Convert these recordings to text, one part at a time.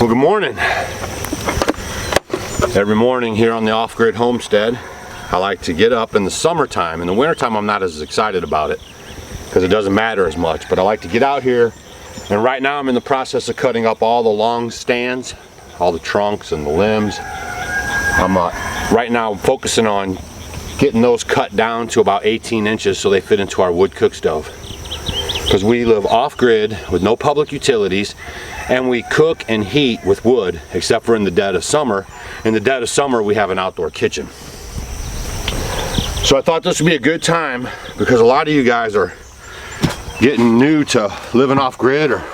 Well, good morning. Every morning here on the off-grid homestead, I like to get up in the summertime. In the wintertime, I'm not as excited about it because it doesn't matter as much, but I like to get out here, and right now I'm in the process of cutting up all the long stands, all the trunks and the limbs. I'm right now focusing on getting those cut down to about 18 inches so they fit into our wood cook stove. Because we live off-grid with no public utilities, and we cook and heat with wood, except for in the dead of summer. In the dead of summer, we have an outdoor kitchen. So I thought this would be a good time because a lot of you guys are getting new to living off-grid, or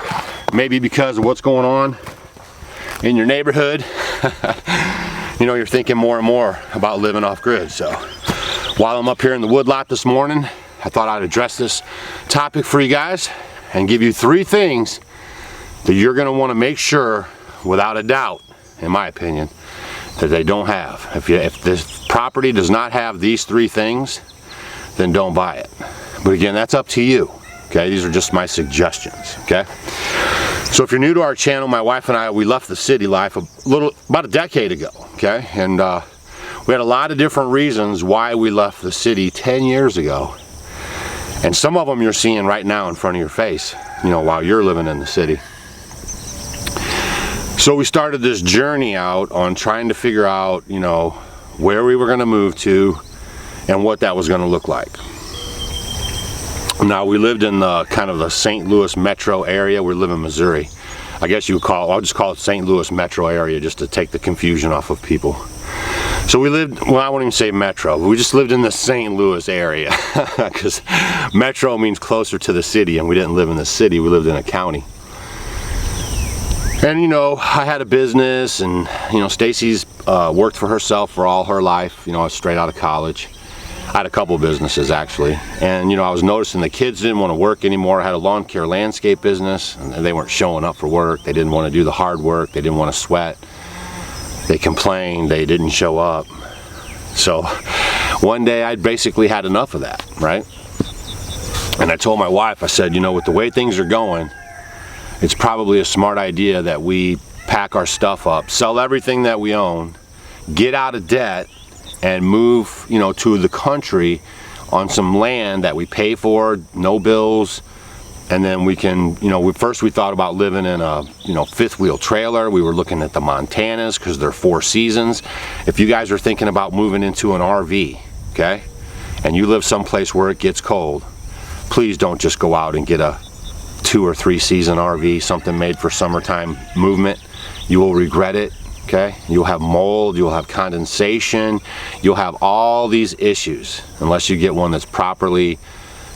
maybe because of what's going on in your neighborhood. You know, you're thinking more and more about living off-grid. So while I'm up here in the woodlot this morning, I thought I'd address this topic for you guys and give you 3 things that you're going to want to make sure, without a doubt, in my opinion, that they don't have. If this property does not have these 3 things, then don't buy it. But again, that's up to you. Okay, these are just my suggestions. Okay, so if you're new to our channel, my wife and I, we left the city life about a decade ago. Okay, and we had a lot of different reasons why we left the city 10 years ago. And some of them you're seeing right now in front of your face, you know, while you're living in the city. So we started this journey out on trying to figure out, you know, where we were going to move to and what that was going to look like. Now, we lived in the kind of the St. Louis metro area. We live in Missouri. I guess you would I'll just call it St. Louis metro area just to take the confusion off of people. So we lived, well, I won't even say metro, we just lived in the St. Louis area because metro means closer to the city, and we didn't live in the city, we lived in a county. And you know, I had a business, and you know, Stacy's worked for herself for all her life, you know, straight out of college. I had a couple businesses actually, and you know, I was noticing the kids didn't want to work anymore. I had a lawn care landscape business, and they weren't showing up for work. They didn't want to do the hard work, they didn't want to sweat. They complained, they didn't show up. So one day I basically had enough of that, right? And I told my wife, I said, you know, with the way things are going, it's probably a smart idea that we pack our stuff up, sell everything that we own, get out of debt, and move, you know, to the country on some land that we pay for, no bills. And then we can, you know, first we thought about living in a, you know, 5th-wheel trailer. We were looking at the Montanas because they're 4 seasons. If you guys are thinking about moving into an RV, okay, and you live someplace where it gets cold, please don't just go out and get a 2 or 3 season RV, something made for summertime movement. You will regret it, okay? You'll have mold, you'll have condensation, you'll have all these issues unless you get one that's properly,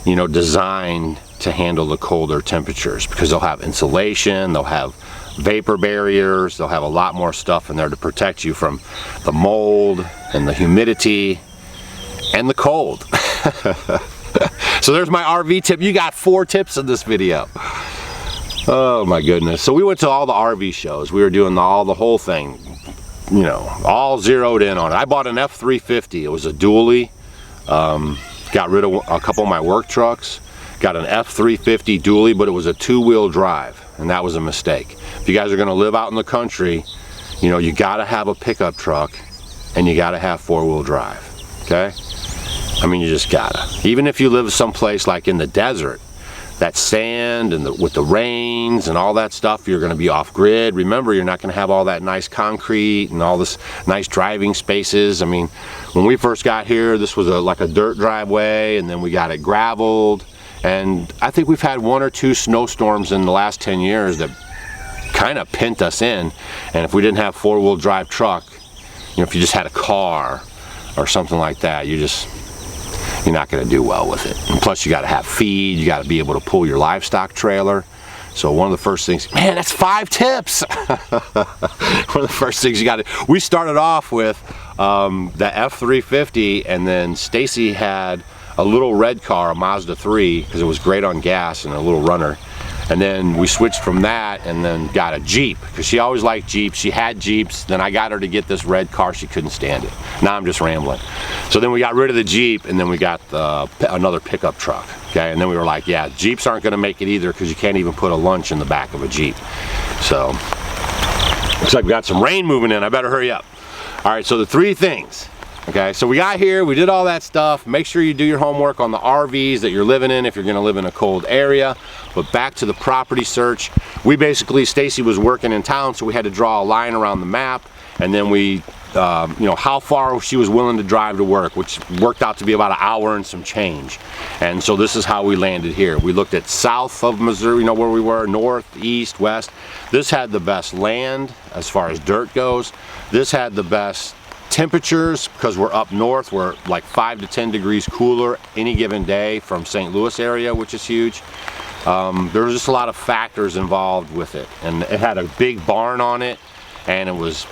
you know, designed to handle the colder temperatures, because they'll have insulation, they'll have vapor barriers, they'll have a lot more stuff in there to protect you from the mold and the humidity and the cold. So there's my RV tip. You got 4 tips in this video. Oh my goodness. So we went to all the RV shows. We were doing the whole thing, you know, all zeroed in on it. I bought an F350. It was a dually. Got rid of a couple of my work trucks. Got an F350 dually, but it was a 2-wheel drive, and that was a mistake. If you guys are going to live out in the country, you know, you got to have a pickup truck, and you got to have 4-wheel drive, okay? I mean, you just gotta. Even if you live someplace like in the desert, that sand and with the rains and all that stuff, you're going to be off-grid. Remember, you're not going to have all that nice concrete and all this nice driving spaces. I mean, when we first got here, this was like a dirt driveway, and then we got it gravelled. And I think we've had 1 or 2 snowstorms in the last 10 years that kind of pinned us in. And if we didn't have 4-wheel drive truck, you know, if you just had a car or something like that, you're not going to do well with it. And plus, you got to have feed. You got to be able to pull your livestock trailer. So one of the first things, man, that's 5 tips. One of the first things you got to. We started off with the F350, and then Stacy had a little red car, a Mazda 3, because it was great on gas and a little runner. And then we switched from that and then got a Jeep, because she always liked Jeeps. She had Jeeps. Then I got her to get this red car. She couldn't stand it. Now I'm just rambling. So then we got rid of the Jeep, and then we got another pickup truck. Okay, and then we were like, yeah, Jeeps aren't going to make it either, because you can't even put a lunch in the back of a Jeep. So Looks like we got some rain moving in. I better hurry up. All right, so the 3 things. Okay, so we got here, we did all that stuff. Make sure you do your homework on the RVs that you're living in if you're gonna live in a cold area. But back to the property search. We basically, Stacy was working in town, so we had to draw a line around the map, and then we, you know, how far she was willing to drive to work, which worked out to be about an hour and some change. And so this is how we landed here. We looked at south of Missouri, you know where we were, north, east, west. This had the best land as far as dirt goes. This had the best temperatures because we're up north. We're like 5 to 10 degrees cooler any given day from St. Louis area, which is huge. There was just a lot of factors involved with it, and it had a big barn on it, and it was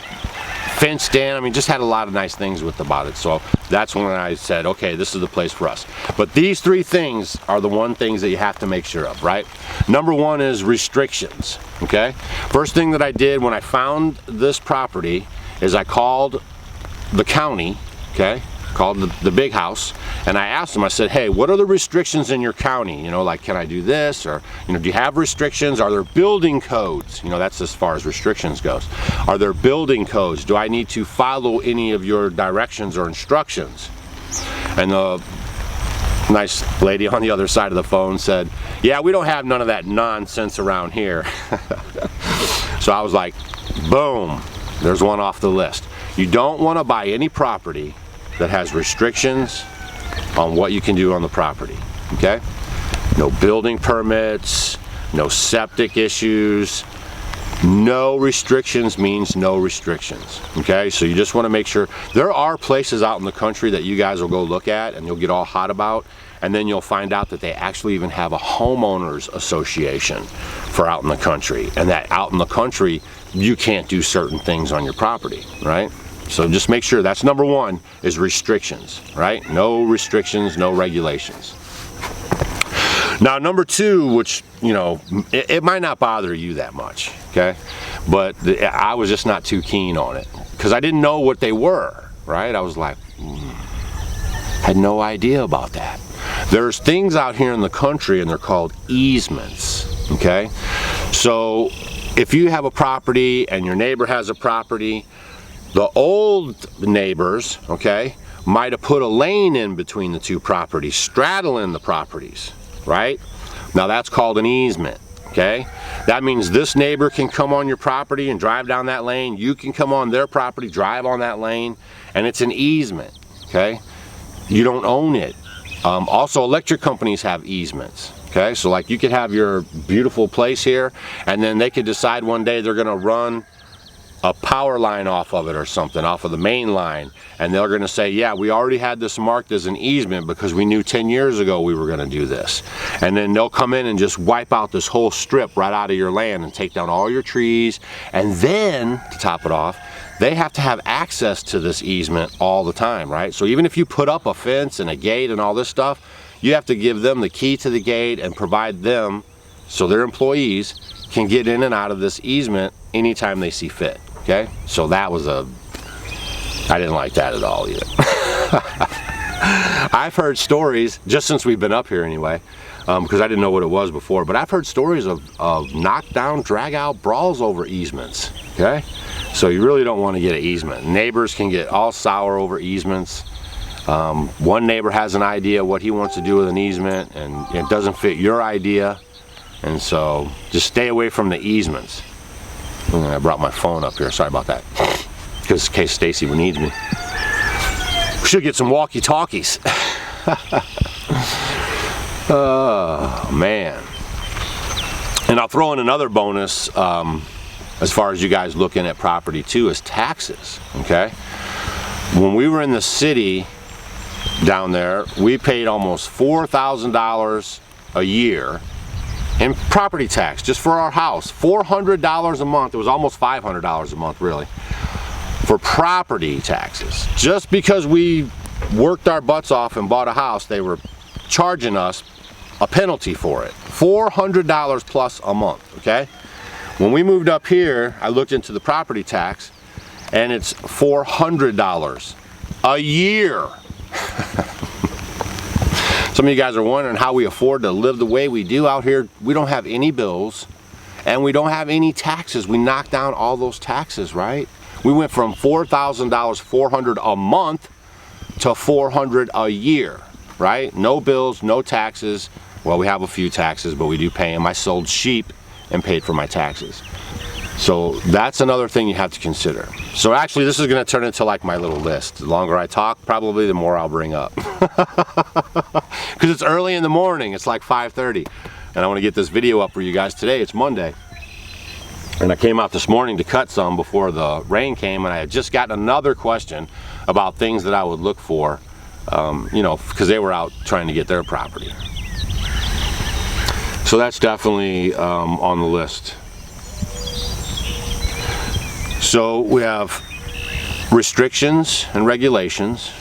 fenced in. I mean, just had a lot of nice things about it. So that's when I said, okay, this is the place for us. But these 3 things are the things that you have to make sure of, right? Number 1 is restrictions, okay? First thing that I did when I found this property is I called the county, okay? Called the big house, and I asked them, I said, hey, what are the restrictions in your county? You know, like, can I do this? Or, you know, do you have restrictions? Are there building codes? You know, that's as far as restrictions goes. Are there building codes? Do I need to follow any of your directions or instructions? And the nice lady on the other side of the phone said, yeah, we don't have none of that nonsense around here. So I was like, boom, there's one off the list. You don't want to buy any property that has restrictions on what you can do on the property, okay? No building permits, no septic issues. No restrictions means no restrictions, okay? So you just want to make sure. There are places out in the country that you guys will go look at and you'll get all hot about, and then you'll find out that they actually even have a homeowners association for out in the country, and that out in the country you can't do certain things on your property, right? So just make sure that's number 1 is restrictions, right? No restrictions, no regulations. Now number 2, which, you know, it might not bother you that much, okay? But I was just not too keen on it because I didn't know what they were, right? I was like, had no idea about that. There's things out here in the country and they're called easements, okay? So if you have a property and your neighbor has a property, the old neighbors, okay, might have put a lane in between the 2 properties, straddling the properties, right? Now that's called an easement, okay? That means this neighbor can come on your property and drive down that lane. You can come on their property, drive on that lane, and it's an easement, okay? You don't own it. Also, electric companies have easements, okay? So like you could have your beautiful place here, and then they could decide one day they're gonna run a power line off of it or something, off of the main line, and they're gonna say, yeah, we already had this marked as an easement because we knew 10 years ago we were gonna do this. And then they'll come in and just wipe out this whole strip right out of your land and take down all your trees, and then, to top it off, they have to have access to this easement all the time, right? So even if you put up a fence and a gate and all this stuff, you have to give them the key to the gate and provide them so their employees can get in and out of this easement anytime they see fit. Okay, so that was I didn't like that at all either. I've heard stories, just since we've been up here anyway, because I didn't know what it was before, but I've heard stories of knockdown, drag out brawls over easements, okay? So you really don't want to get an easement. Neighbors can get all sour over easements. One neighbor has an idea what he wants to do with an easement, and it doesn't fit your idea, and so just stay away from the easements. I brought my phone up here, sorry about that, because in case Stacy needs me. We should get some walkie-talkies. Oh man. And I'll throw in another bonus as far as you guys looking at property too, is taxes, okay? When we were in the city down there, we paid almost $4,000 a year in property tax just for our house. $400 a month. It was almost $500 a month really for property taxes. Just because we worked our butts off and bought a house, they were charging us a penalty for it. $400 plus a month, okay? When we moved up here, I looked into the property tax and it's $400 a year. Some of you guys are wondering how we afford to live the way we do out here. We don't have any bills and we don't have any taxes. We knocked down all those taxes, right? We went from $4,000, $400 a month to $400 a year, right? No bills, no taxes. Well, we have a few taxes, but we do pay them. I sold sheep and paid for my taxes. So that's another thing you have to consider. So actually this is going to turn into like my little list. The longer I talk, probably the more I'll bring up. Because it's early in the morning, it's like 5:30. And I want to get this video up for you guys today. It's Monday. And I came out this morning to cut some before the rain came, and I had just gotten another question about things that I would look for, you know, because they were out trying to get their property. So that's definitely on the list. So we have restrictions and regulations,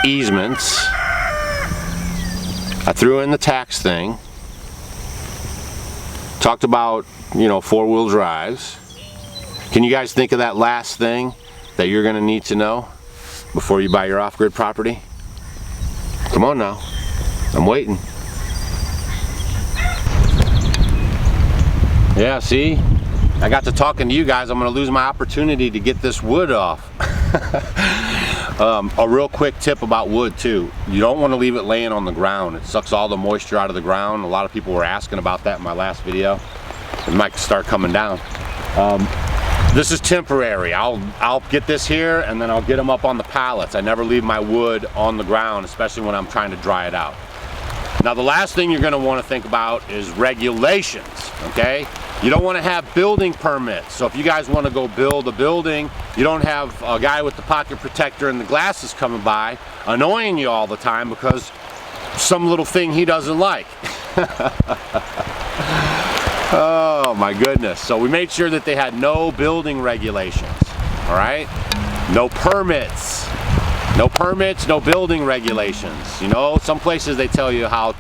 easements. I threw in the tax thing. Talked about, you know, four-wheel drives. Can you guys think of that last thing that you're going to need to know before you buy your off-grid property? Come on now, I'm waiting. Yeah, see? I got to talking to you guys. I'm going to lose my opportunity to get this wood off. A real quick tip about wood too. You don't want to leave it laying on the ground. It sucks all the moisture out of the ground. A lot of people were asking about that in my last video. It might start coming down. This is temporary. I'll get this here and then I'll get them up on the pallets. I never leave my wood on the ground, especially when I'm trying to dry it out. Now the last thing you're going to want to think about is regulations, okay? You don't want to have building permits. So if you guys want to go build a building, you don't have a guy with the pocket protector and the glasses coming by annoying you all the time because some little thing he doesn't like. Oh my goodness. So we made sure that they had no building regulations, all right? No permits. No permits, no building regulations. You know, some places they tell you how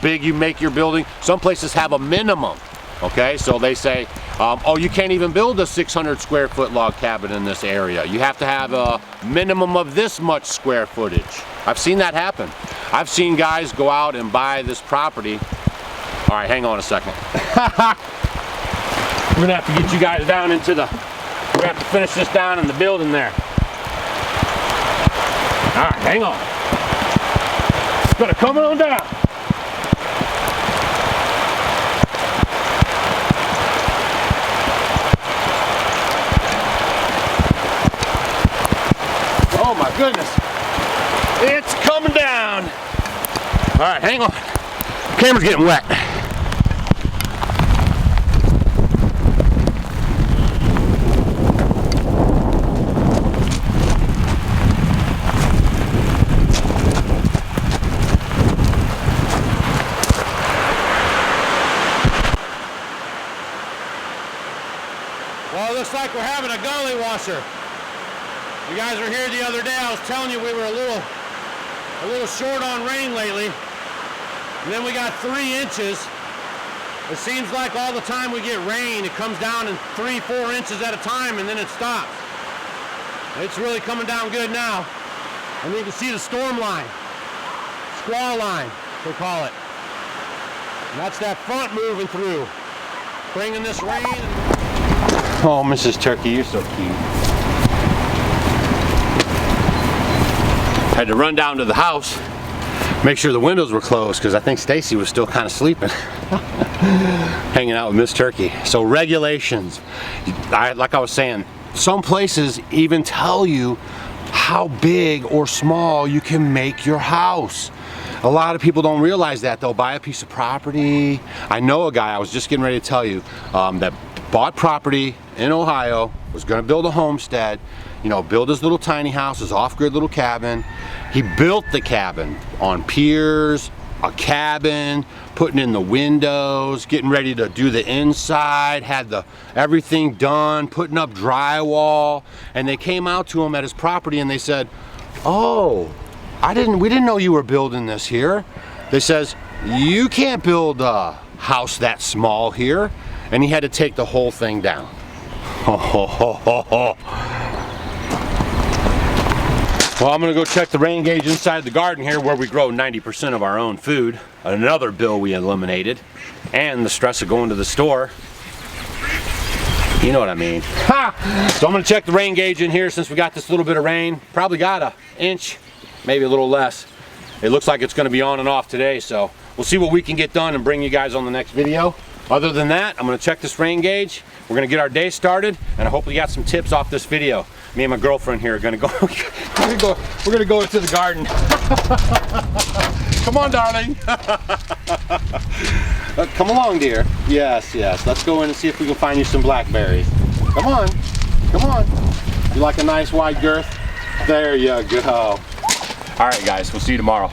big you make your building. Some places have a minimum. Okay, so they say, oh, you can't even build a 600 square foot log cabin in this area. You have to have a minimum of this much square footage. I've seen that happen. I've seen guys go out and buy this property. All right, hang on a second. We're gonna have to get you guys down into the, we're gonna have to finish this down in the building there. All right, hang on. It's gonna come on down. Oh my goodness, it's coming down. All right, hang on. Camera's getting wet. Well, it looks like we're having a gully washer. You guys were here the other day. I was telling you we were a little short on rain lately. And then we got 3 inches. It seems like all the time we get rain, it comes down in 3-4 inches at a time and then it stops. It's really coming down good now. And you can see the storm line, squall line, they call it. And that's that front moving through, bringing this rain. Oh, Mrs. Turkey, you're so cute. Had to run down to the house, make sure the windows were closed because I think Stacy was still kind of sleeping. Hanging out with Miss Turkey. So regulations, like I was saying, some places even tell you how big or small you can make your house. A lot of people don't realize that. They'll buy a piece of property. I know a guy, I was just getting ready to tell you, that bought property in Ohio, was going to build a homestead, you know, build his little tiny house, his off-grid little cabin. He built the cabin on piers, a cabin, putting in the windows, getting ready to do the inside, had everything done, putting up drywall, and they came out to him at his property and they said, oh, we didn't know you were building this here. They says, you can't build a house that small here. And he had to take the whole thing down. Well, I'm gonna go check the rain gauge inside the garden here where we grow 90% of our own food. Another bill we eliminated. and the stress of going to the store. You know what I mean. Ha! So I'm gonna check the rain gauge in here since we got this little bit of rain. Probably got an inch, maybe a little less. It looks like it's gonna be on and off today, so we'll see what we can get done and bring you guys on the next video. Other than that, I'm gonna check this rain gauge. We're gonna get our day started, and I hope we got some tips off this video. Me and my girlfriend here are gonna go, we're gonna go into the garden. Come on, darling. Come along, dear. Yes, yes. Let's go in and see if we can find you some blackberries. Come on. Come on. You like a nice wide girth? There you go. All right, guys. We'll see you tomorrow.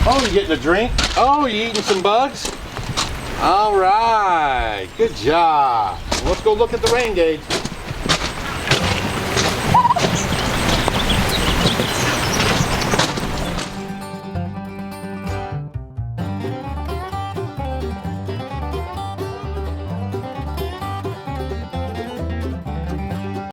Oh, you getting a drink? Oh, you eating some bugs? All right. Good job. Let's go look at the rain gauge.